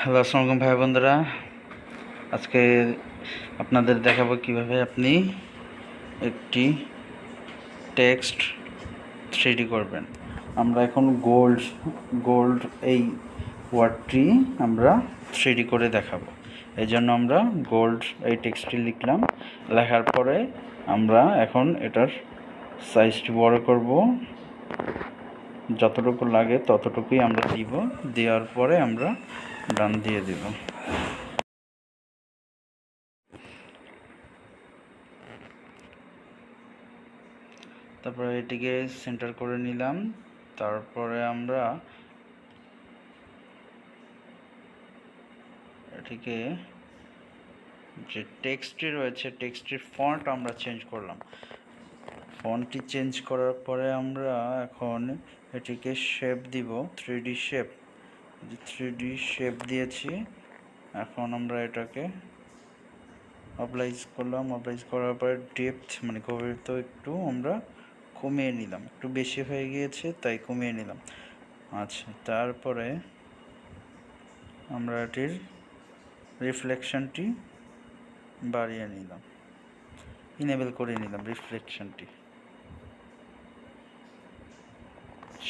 Hello, আসসালামু আলাইকুম ভাই বন্ধুরা। আজকে আপনাদের দেখাবো কিভাবে আপনি একটি টেক্সট 3D করবেন। আমরা এখন গোল্ড এই ওয়ার্ডটি আমরা 3D করে দেখাবো। এই জন্য আমরা গোল্ড এই টেক্সটটি লিখলাম। লেখার পরে আমরা এখন এটার সাইজটি বড় করব, যতটুকু লাগে ততটুকুই আমরা দিব। দেওয়ার পরে আমরা ডান দিয়ে দেব। তারপরে এটিকে সেন্টার করে নিলাম। তারপরে আমরা এটিকে যে টেক্সটটি রয়েছে টেক্সটটির ফন্ট আমরা চেঞ্জ করলাম। ফন্টটি চেঞ্জ করার পরে আমরা এখন এটিকে শেপ দিব, 3D শেপ। যে 3D শেপ দিয়েছি, এখন আমরা এটাকে অ্যাপ্লাইজ করলাম। অ্যাপ্লাইজ করার পরে ডেপথ মানে গভীরতা একটু আমরা কমিয়ে নিলাম, একটু বেশি হয়ে গিয়েছে তাই কমিয়ে নিলাম। আচ্ছা, তারপরে আমরা এটির রিফ্লেকশনটি বাড়িয়ে নিলাম, ইনেবল করে নিলাম রিফ্লেকশনটি।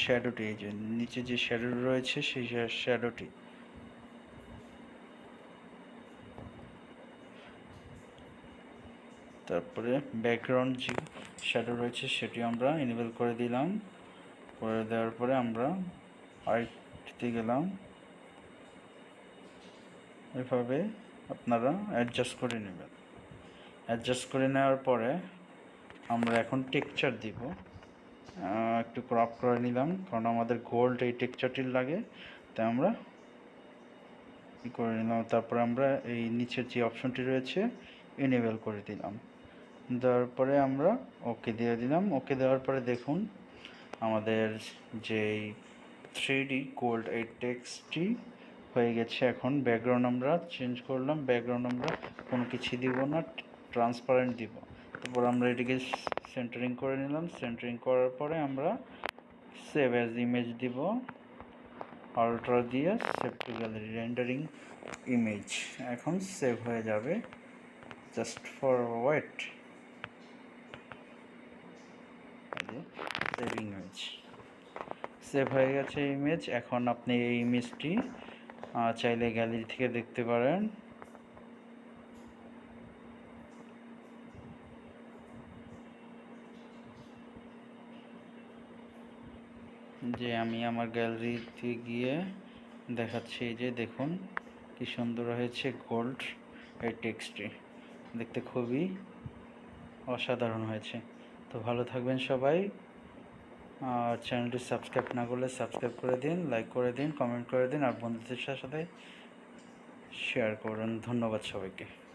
শ্যাডোটি, এই যে নিচে যে শ্যাডো রয়েছে সেই শ্যাডোটি, তারপরে ব্যাকগ্রাউন্ড যে শ্যাডো রয়েছে সেটি আমরা ইনেবল করে দিলাম। করে দেওয়ার পরে আমরা আরেকটিতে গেলাম। এভাবে আপনারা অ্যাডজাস্ট করে নেবেন। অ্যাডজাস্ট করে নেওয়ার পরে আমরা এখন টেক্সচার দিব। একটু ক্রপ করে নিলাম, কারণ আমাদের গোল্ড এই টেক্সচারটির লাগে, তাই আমরা করে নিলাম। তারপরে আমরা এই নিচের যে অপশনটি রয়েছে এনেবল করে দিলাম। দেওয়ার পরে আমরা ওকে দিয়ে দিলাম। ওকে দেওয়ার পরে দেখুন আমাদের যেই 3D গোল্ড এই টেক্সটটি হয়ে গেছে। এখন ব্যাকগ্রাউন্ড আমরা চেঞ্জ করলাম। ব্যাকগ্রাউন্ড আমরা কোনো কিছু দিব না, ট্রান্সপারেন্ট দিব। তারপর আমরা এটিকে সেন্টারিং করে নিলাম। সেন্টারিং করার পরে আমরা সেভ অ্যাজ ইমেজ দিব, আল্ট্রা দিয়ে save two gallery rendering image. এখন সেভ হয়ে যাবে, just for wait. Saving image save হয়ে গেছে ইমেজ। এখন আপনি এই ইমেজটি চাইলে গ্যালারি থেকে দেখতে পারেন। যে আমি আমার গ্যালারিতে গিয়ে দেখাচ্ছি, এই যে দেখুন কি সুন্দর হয়েছে গোল্ড এই টেক্সটটি, দেখতে খুবই অসাধারণ হয়েছে। তো ভালো থাকবেন সবাই। চ্যানেলটি সাবস্ক্রাইব না করলে সাবস্ক্রাইব করে দিন, লাইক করে দিন, কমেন্ট করে দিন, আর বন্ধুদের সাথে শেয়ার করুন। ধন্যবাদ সবাইকে।